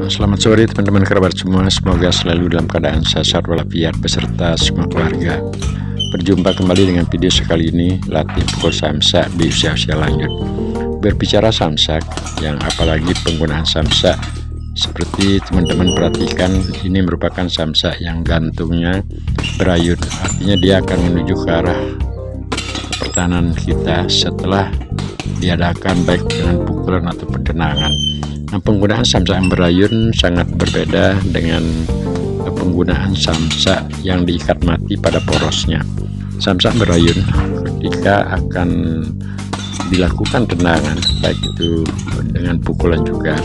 Selamat sore teman-teman kerabat semua, semoga selalu dalam keadaan sehat walafiat beserta semua keluarga. Berjumpa kembali dengan video sekali ini, latih pukul samsak di usia-usia lanjut. Berbicara samsak, yang apalagi penggunaan samsak, seperti teman-teman perhatikan, ini merupakan samsak yang gantungnya berayun, artinya dia akan menuju ke arah pertahanan kita setelah diadakan baik dengan pukulan atau tendangan. Nah, penggunaan samsak yang berayun sangat berbeda dengan penggunaan samsak yang diikat mati pada porosnya. Samsak berayun ketika akan dilakukan tendangan, baik itu dengan pukulan juga,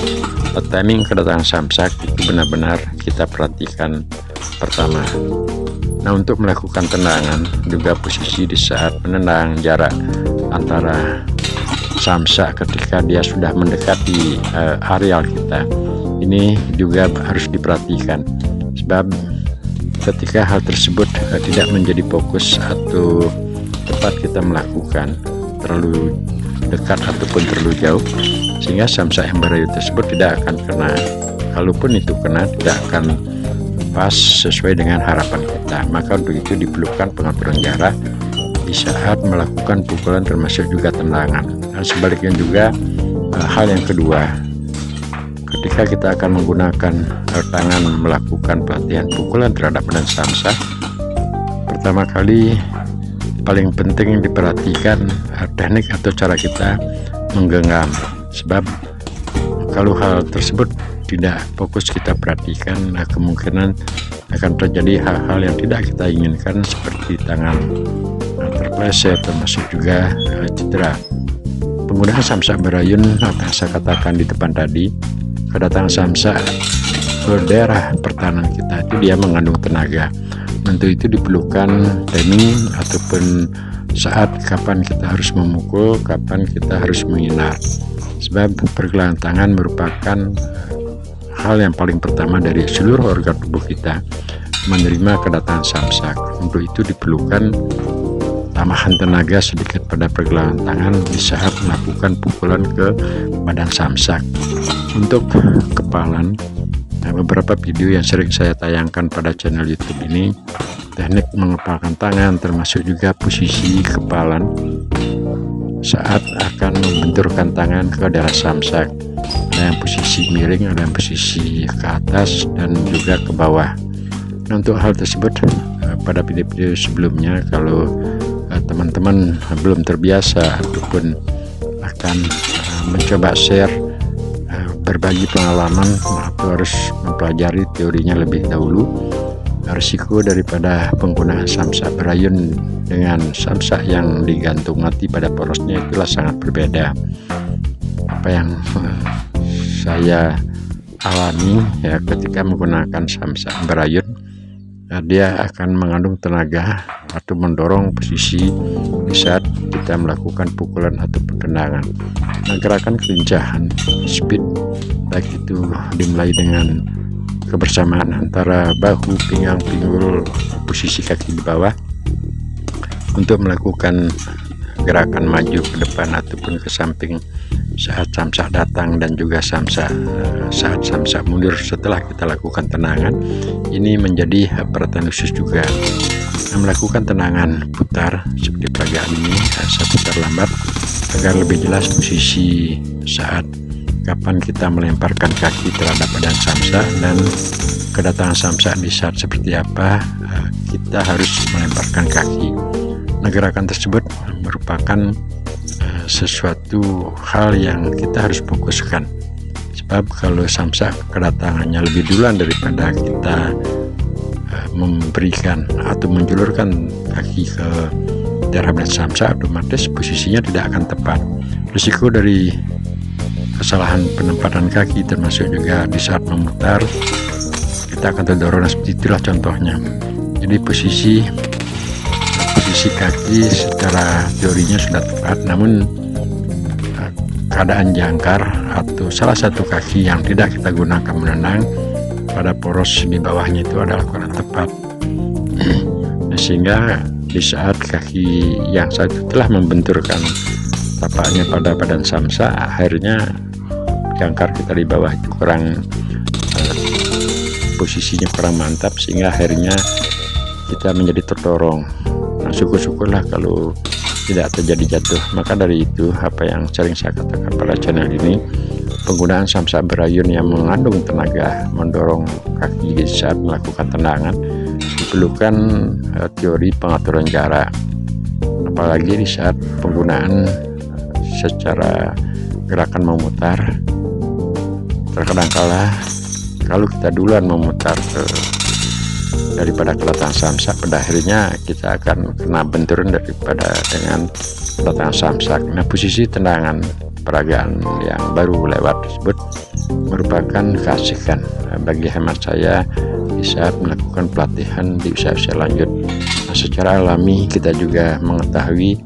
timing kedatangan samsak itu benar-benar kita perhatikan pertama. Nah, untuk melakukan tendangan juga posisi di saat menendang, jarak antara samsak ketika dia sudah mendekati areal kita ini juga harus diperhatikan, sebab ketika hal tersebut tidak menjadi fokus atau tepat kita melakukan terlalu dekat ataupun terlalu jauh, sehingga samsak yang berayun tersebut tidak akan kena, kalaupun itu kena tidak akan pas sesuai dengan harapan kita. Maka untuk itu diperlukan pengaturan jarak di saat melakukan pukulan termasuk juga tendangan. Dan sebaliknya juga hal yang kedua, ketika kita akan menggunakan tangan melakukan pelatihan pukulan terhadap badan samsak, pertama kali paling penting diperhatikan teknik atau cara kita menggenggam, sebab kalau hal tersebut tidak fokus kita perhatikan, kemungkinan akan terjadi hal-hal yang tidak kita inginkan seperti tangan terpleset termasuk juga cedera. Penggunaan samsak berayun atau saya katakan di depan tadi, kedatangan samsak ke daerah pertahanan kita itu dia mengandung tenaga. Untuk itu diperlukan timing ataupun saat kapan kita harus memukul, kapan kita harus menghindar, sebab pergelangan tangan merupakan hal yang paling pertama dari seluruh organ tubuh kita menerima kedatangan samsak. Untuk itu diperlukan tambahan tenaga sedikit pada pergelangan tangan di saat melakukan pukulan ke badan samsak. Untuk kepalan, beberapa video yang sering saya tayangkan pada channel YouTube ini, teknik mengepalkan tangan termasuk juga posisi kepalan saat akan membenturkan tangan ke daerah samsak. Ada yang posisi miring, ada yang posisi ke atas dan juga ke bawah. Nah, untuk hal tersebut pada video-video sebelumnya, kalau teman-teman belum terbiasa ataupun akan mencoba share berbagi pengalaman atau harus mempelajari teorinya lebih dahulu, risiko daripada penggunaan samsak berayun dengan samsak yang digantung mati pada porosnya itulah sangat berbeda. Apa yang saya alami ya ketika menggunakan samsak berayun, dia akan mengandung tenaga atau mendorong posisi di saat kita melakukan pukulan atau tendangan. Nah, gerakan kelincahan, speed, baik itu dimulai dengan kebersamaan antara bahu, pinggang, pinggul, posisi kaki di bawah untuk melakukan gerakan maju ke depan ataupun ke samping saat samsak datang, dan juga saat samsak mundur setelah kita lakukan tendangan. Ini menjadi perhatian khusus juga. Melakukan tendangan putar seperti peragaan ini, saya putar lambat agar lebih jelas posisi saat kapan kita melemparkan kaki terhadap badan samsak dan kedatangan samsak di saat seperti apa kita harus melemparkan kaki. Nah, gerakan tersebut merupakan sesuatu hal yang kita harus fokuskan, sebab kalau samsak kedatangannya lebih duluan daripada kita memberikan atau menjulurkan kaki ke daerah badan samsak, otomatis posisinya tidak akan tepat. Risiko dari kesalahan penempatan kaki termasuk juga di saat memutar kita akan terdorong. Seperti itulah contohnya. Jadi posisi kaki secara teorinya sudah tepat, namun keadaan jangkar atau salah satu kaki yang tidak kita gunakan menendang pada poros di bawahnya itu adalah kurang tepat. Sehingga di saat kaki yang satu telah membenturkan tapaknya pada badan samsak, akhirnya jangkar kita di bawah itu kurang posisinya kurang mantap, sehingga akhirnya kita menjadi terdorong. Nah, syukur-syukurlah kalau tidak terjadi jatuh. Maka dari itu, apa yang sering saya katakan pada channel ini, penggunaan samsak berayun yang mengandung tenaga mendorong kaki saat melakukan tendangan diperlukan teori pengaturan jarak, apalagi di saat penggunaan secara gerakan memutar. Terkadang kala kalau kita duluan memutar daripada kedatangan samsak, pada akhirnya kita akan kena benturan daripada dengan kedatangan samsak. Nah, posisi tendangan peragaan yang baru lewat tersebut merupakan keasikan bagi hemat saya di saat melakukan pelatihan di usia-usia lanjut. Nah, secara alami kita juga mengetahui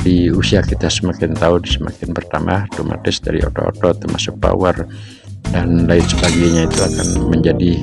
di usia kita semakin tahun semakin bertambah, otomatis dari otot-otot termasuk power dan lain sebagainya itu akan menjadi